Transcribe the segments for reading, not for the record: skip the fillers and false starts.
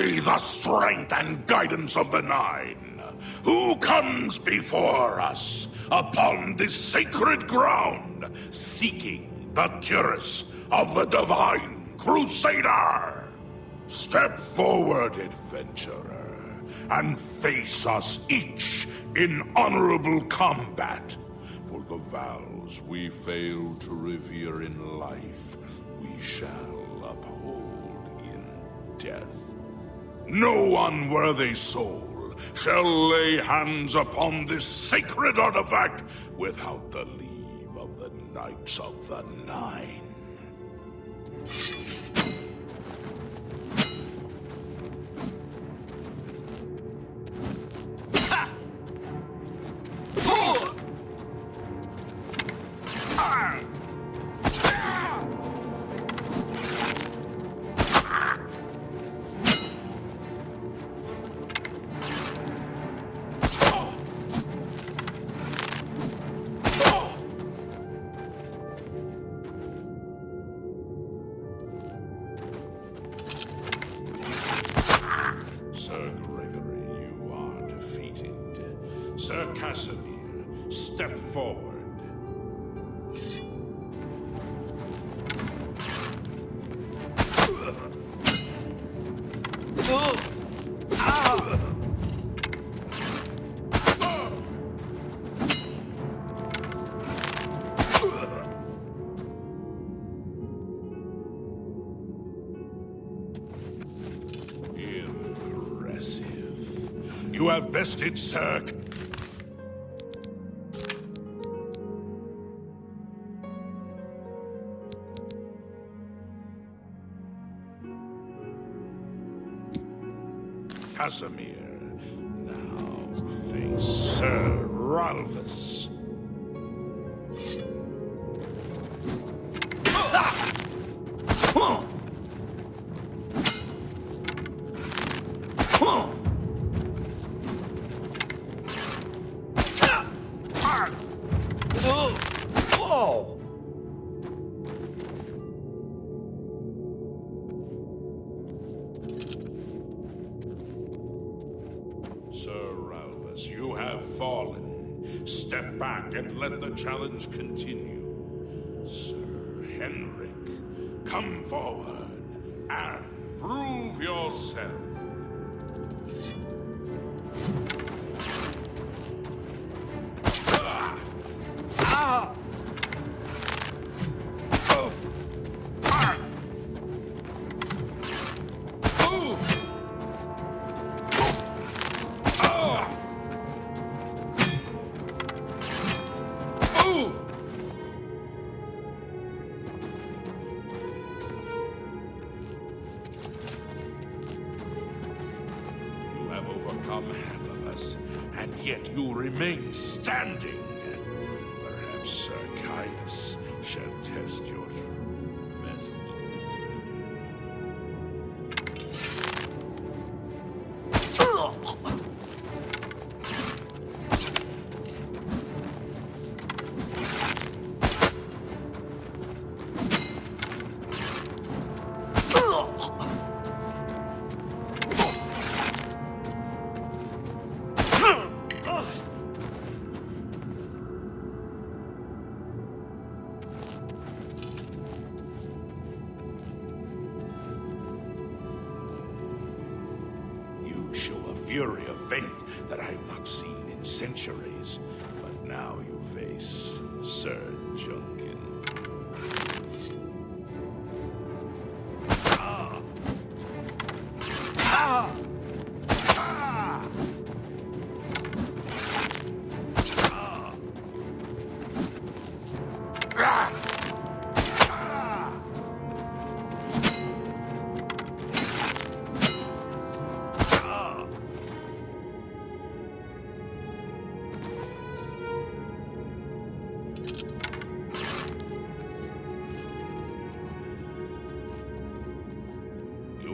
By the strength and guidance of the Nine, who comes before us upon this sacred ground, seeking the Cuirass of the Divine Crusader? Step forward, adventurer, and face us each in honorable combat. For the vows we fail to revere in life, we shall uphold in death. No unworthy soul shall lay hands upon this sacred artifact without the leave of the Knights of the Nine. Sir Gregory, you are defeated. Sir Casimir, step forward. You have bested Sir... Casimir. Now face Sir Ralphus. Sir Ralphus, you have fallen. Step back and let the challenge continue. Sir Henrik, come forward and prove yourself. Overcome half of us, and yet you remain standing. Perhaps Sir Caius shall test your true mettle. Show a fury of faith that I have not seen in centuries. But now you face Sir Junkin.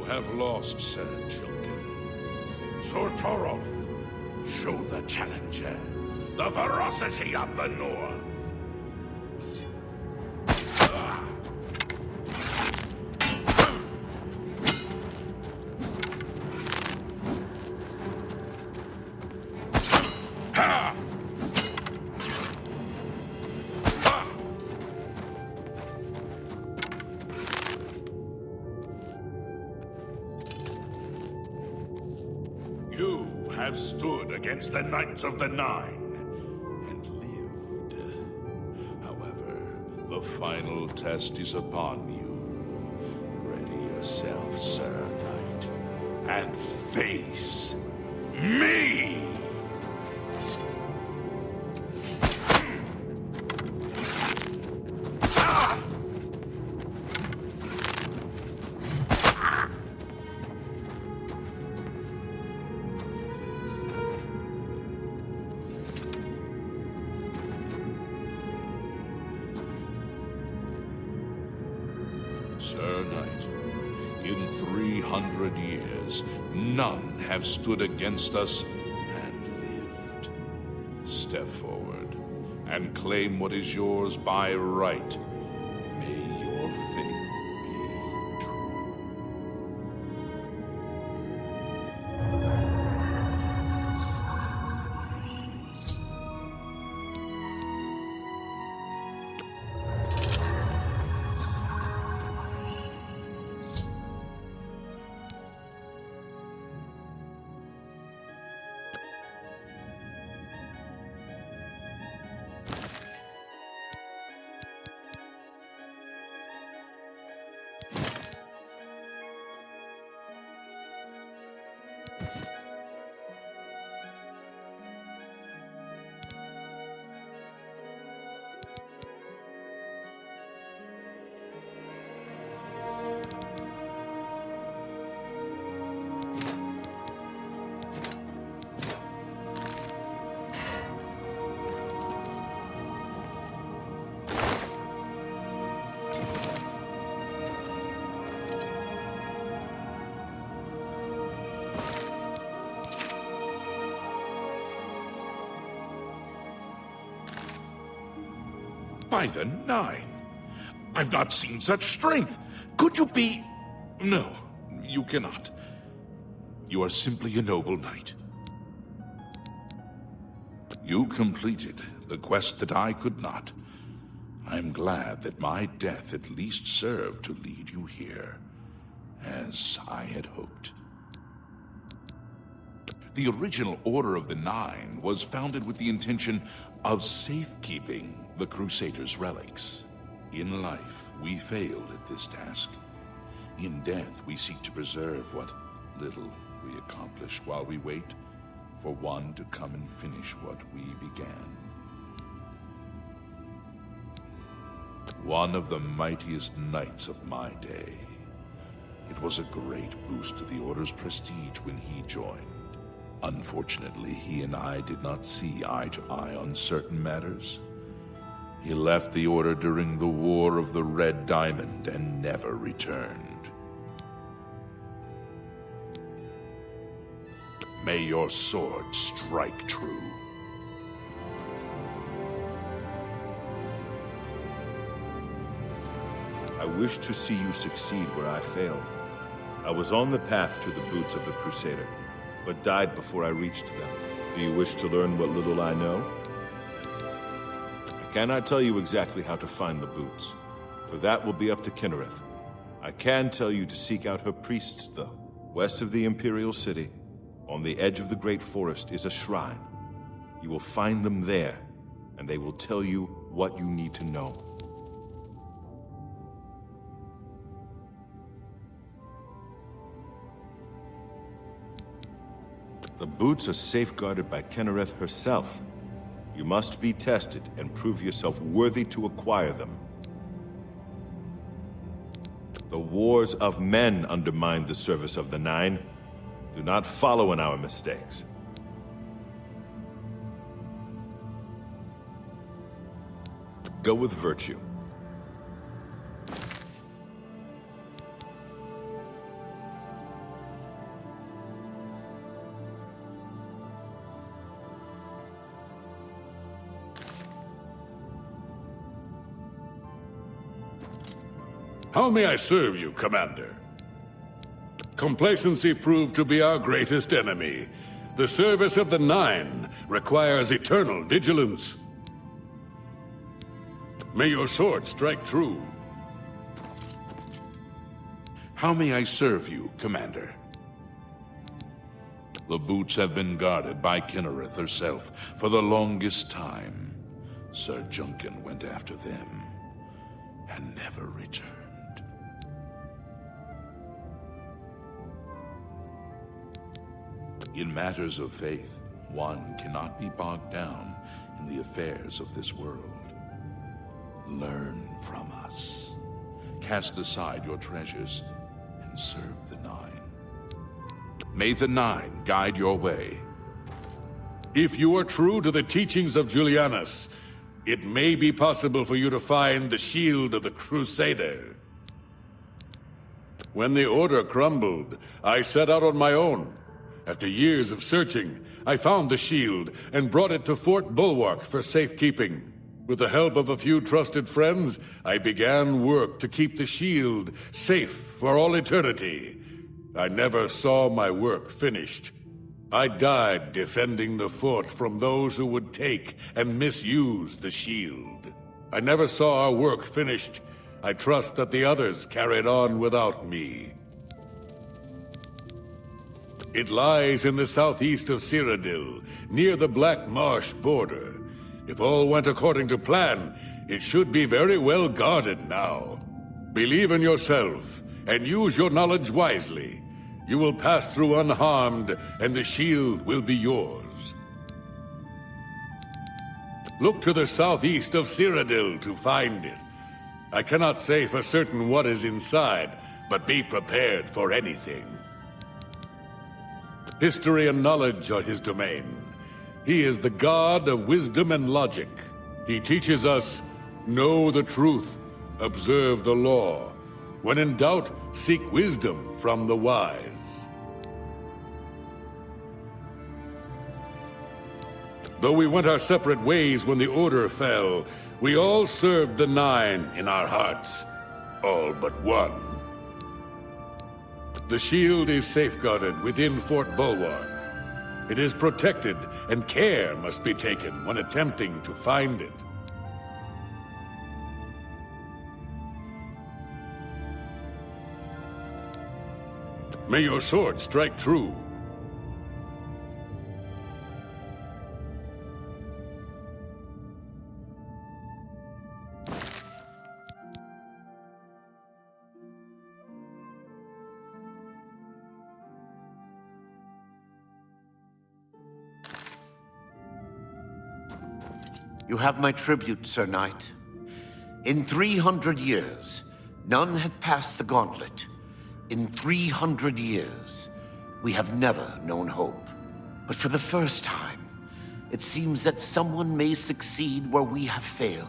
Have lost, Sir Junkin. Sir Torolf, show the challenger the ferocity of the North. have stood against the Knights of the Nine and lived. However, the final test is upon you. Ready yourself, Sir Knight, and face me! Sir Knight, in 300 years, none have stood against us and lived. Step forward and claim what is yours by right. May your faith be true. By the Nine! I've not seen such strength! Could you be... No, you cannot. You are simply a noble knight. You completed the quest that I could not. I'm glad that my death at least served to lead you here, as I had hoped. The original Order of the Nine was founded with the intention of safekeeping the Crusader's relics. In life, we failed at this task. In death, we seek to preserve what little we accomplished while we wait for one to come and finish what we began. One of the mightiest knights of my day. It was a great boost to the Order's prestige when he joined. Unfortunately, he and I did not see eye to eye on certain matters. He left the Order during the War of the Red Diamond and never returned. May your sword strike true. I wish to see you succeed where I failed. I was on the path to the boots of the Crusader, but died before I reached them. Do you wish to learn what little I know? I cannot tell you exactly how to find the boots, for that will be up to Cuirass. I can tell you to seek out her priests, though. West of the Imperial City, on the edge of the Great Forest, is a shrine. You will find them there, and they will tell you what you need to know. The boots are safeguarded by Cuirass herself. You must be tested and prove yourself worthy to acquire them. The wars of men undermined the service of the Nine. Do not follow in our mistakes. Go with virtue. How may I serve you, Commander? Complacency proved to be our greatest enemy. The service of the Nine requires eternal vigilance. May your sword strike true. How may I serve you, Commander? The boots have been guarded by Cynareth herself for the longest time. Sir Junkin went after them and never returned. In matters of faith, one cannot be bogged down in the affairs of this world. Learn from us. Cast aside your treasures and serve the Nine. May the Nine guide your way. If you are true to the teachings of Julianus, it may be possible for you to find the shield of the Crusader. When the Order crumbled, I set out on my own. After years of searching, I found the shield and brought it to Fort Bulwark for safekeeping. With the help of a few trusted friends, I began work to keep the shield safe for all eternity. I never saw my work finished. I died defending the fort from those who would take and misuse the shield. I never saw our work finished. I trust that the others carried on without me. It lies in the southeast of Cyrodiil, near the Black Marsh border. If all went according to plan, it should be very well guarded now. Believe in yourself, and use your knowledge wisely. You will pass through unharmed, and the shield will be yours. Look to the southeast of Cyrodiil to find it. I cannot say for certain what is inside, but be prepared for anything. History and knowledge are his domain. He is the god of wisdom and logic. He teaches us, know the truth, observe the law. When in doubt, seek wisdom from the wise. Though we went our separate ways when the Order fell, we all served the Nine in our hearts. All but one. The shield is safeguarded within Fort Bulwark. It is protected, and care must be taken when attempting to find it. May your sword strike true. You have my tribute, Sir Knight. In 300 years, none have passed the gauntlet. In 300 years, we have never known hope. But for the first time, it seems that someone may succeed where we have failed.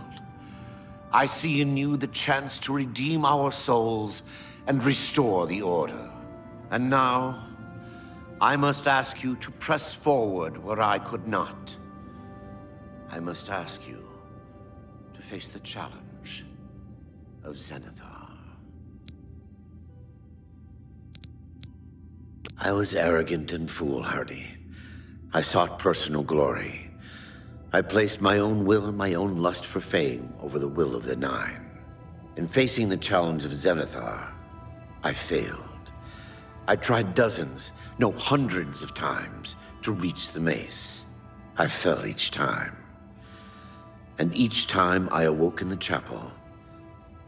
I see in you the chance to redeem our souls and restore the Order. And now, I must ask you to press forward where I could not. I must ask you to face the challenge of Zenithar. I was arrogant and foolhardy. I sought personal glory. I placed my own will and my own lust for fame over the will of the Nine. In facing the challenge of Zenithar, I failed. I tried dozens, no hundreds of times to reach the mace. I fell each time. And each time I awoke in the chapel,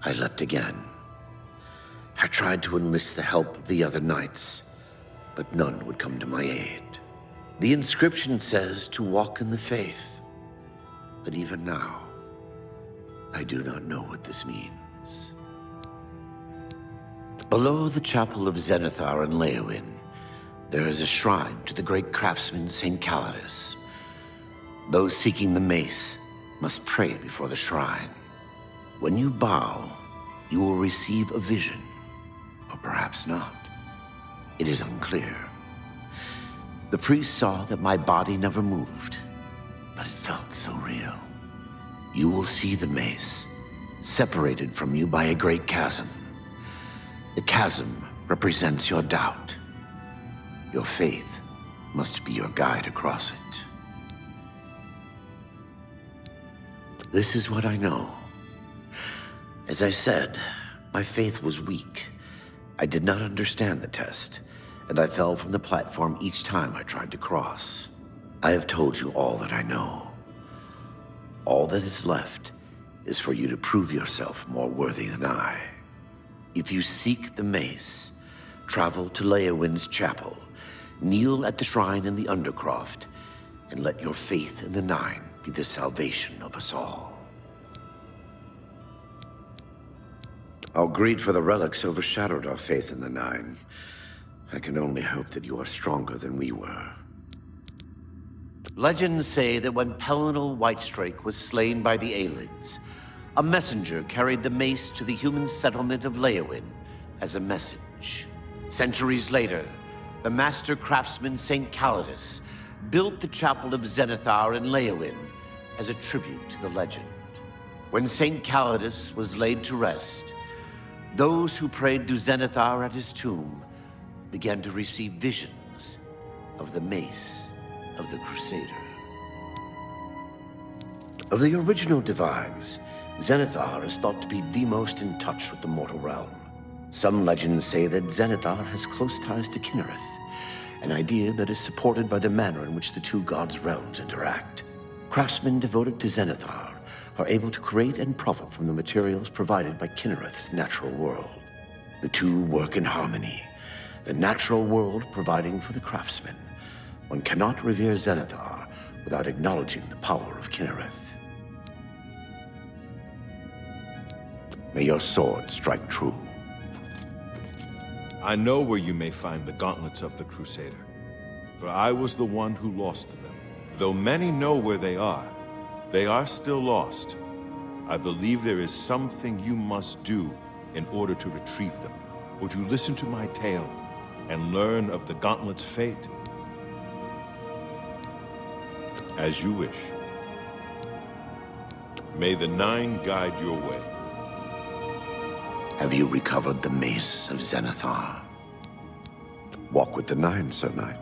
I leapt again. I tried to enlist the help of the other knights, but none would come to my aid. The inscription says to walk in the faith, but even now, I do not know what this means. Below the chapel of Zenithar in Leowyn, there is a shrine to the great craftsman St. Calidus. Those seeking the mace must pray before the shrine. When you bow, you will receive a vision, or perhaps not. It is unclear. The priest saw that my body never moved, but it felt so real. You will see the mace, separated from you by a great chasm. The chasm represents your doubt. Your faith must be your guide across it. This is what I know. As I said, my faith was weak. I did not understand the test, and I fell from the platform each time I tried to cross. I have told you all that I know. All that is left is for you to prove yourself more worthy than I. If you seek the mace, travel to Leowin's chapel, kneel at the shrine in the Undercroft, and let your faith in the Nine be the salvation of us all. Our greed for the relics overshadowed our faith in the Nine. I can only hope that you are stronger than we were. Legends say that when Pellinal Whitestrake was slain by the Aelids, a messenger carried the mace to the human settlement of Leowin as a message. Centuries later, the master craftsman St. Calidus built the Chapel of Zenithar in Leowin as a tribute to the legend. When St. Calidus was laid to rest, those who prayed to Zenithar at his tomb began to receive visions of the mace of the Crusader. Of the original divines, Zenithar is thought to be the most in touch with the mortal realm. Some legends say that Zenithar has close ties to Kinnereth, an idea that is supported by the manner in which the two gods' realms interact. Craftsmen devoted to Zenithar are able to create and profit from the materials provided by Kinnereth's natural world. The two work in harmony, the natural world providing for the craftsmen. One cannot revere Zenithar without acknowledging the power of Kinnereth. May your sword strike true. I know where you may find the gauntlets of the Crusader, for I was the one who lost them. Though many know where they are still lost. I believe there is something you must do in order to retrieve them. Would you listen to my tale and learn of the gauntlet's fate? As you wish. May the Nine guide your way. Have you recovered the mace of Zenithar? Walk with the Nine, Sir Knight.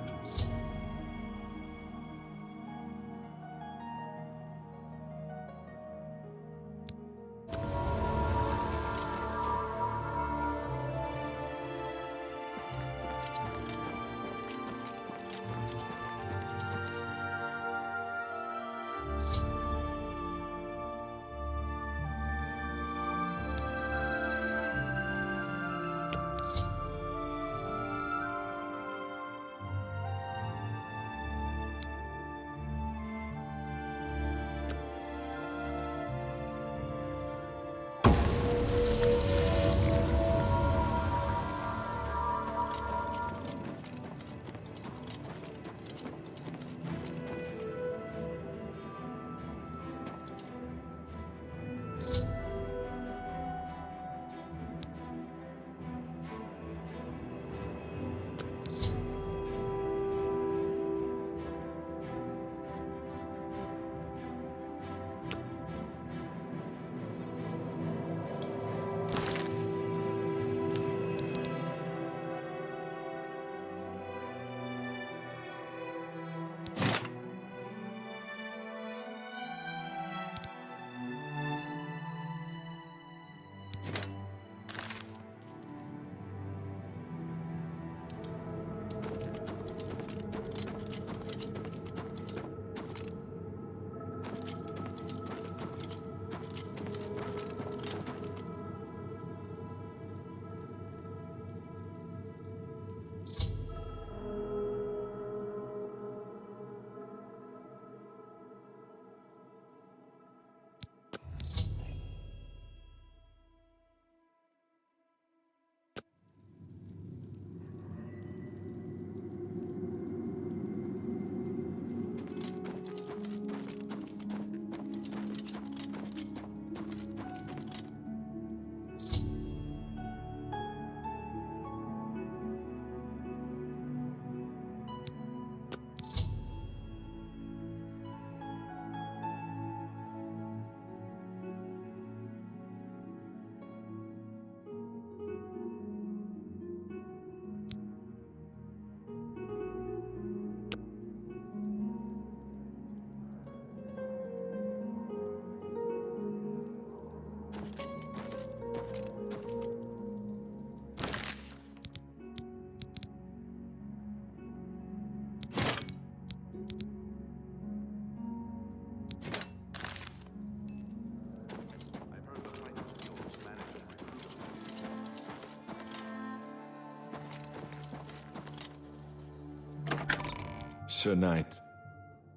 Sir Knight,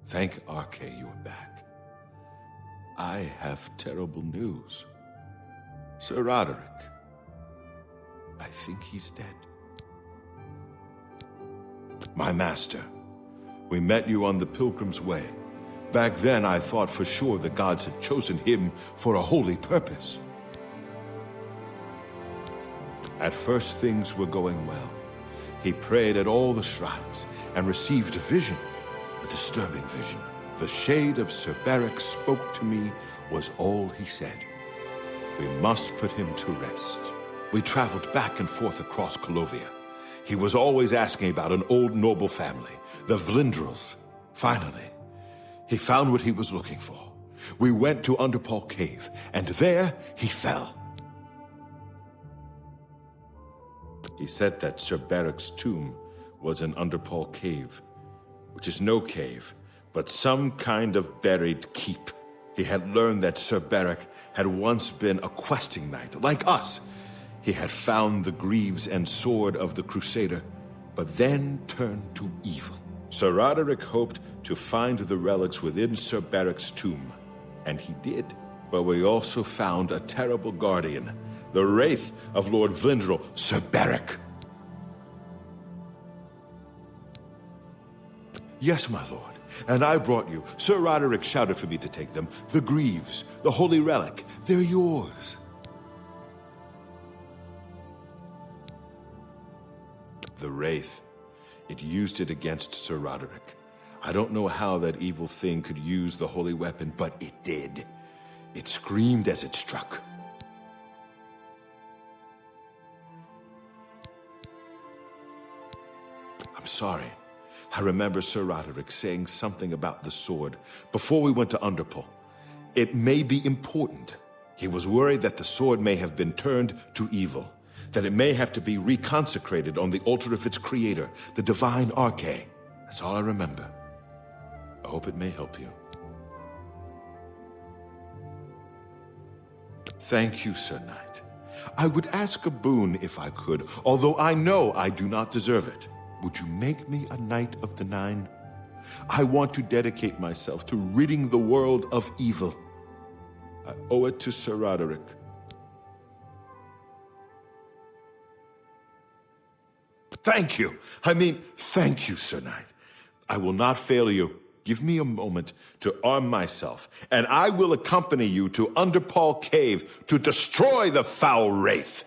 thank Arche you are back. I have terrible news. Sir Roderick, I think he's dead. My master, we met you on the Pilgrim's Way. Back then, I thought for sure the gods had chosen him for a holy purpose. At first, things were going well. He prayed at all the shrines and received a vision, a disturbing vision. The shade of Sir Beric spoke to me was all he said. We must put him to rest. We traveled back and forth across Colovia. He was always asking about an old noble family, the Vlindrels. Finally, he found what he was looking for. We went to Underpaw Cave, and there he fell. He said that Sir Beric's tomb was in Underpaw Cave, which is no cave, but some kind of buried keep. He had learned that Sir Beric had once been a questing knight, like us. He had found the greaves and sword of the Crusader, but then turned to evil. Sir Roderick hoped to find the relics within Sir Beric's tomb, and he did. But we also found a terrible guardian, the wraith of Lord Vlindrel, Sir Beric. Yes, my lord, and I brought you. Sir Roderick shouted for me to take them. The greaves, the holy relic, they're yours. The wraith, it used it against Sir Roderick. I don't know how that evil thing could use the holy weapon, but it did. It screamed as it struck. I'm sorry. I remember Sir Roderick saying something about the sword before we went to Underpaw. It may be important. He was worried that the sword may have been turned to evil, that it may have to be reconsecrated on the altar of its creator, the divine Arche. That's all I remember. I hope it may help you. Thank you, Sir Knight. I would ask a boon if I could, although I know I do not deserve it. Would you make me a Knight of the Nine? I want to dedicate myself to ridding the world of evil. I owe it to Sir Roderick. Thank you. Thank you, Sir Knight. I will not fail you. Give me a moment to arm myself, and I will accompany you to Underpaw Cave to destroy the foul wraith.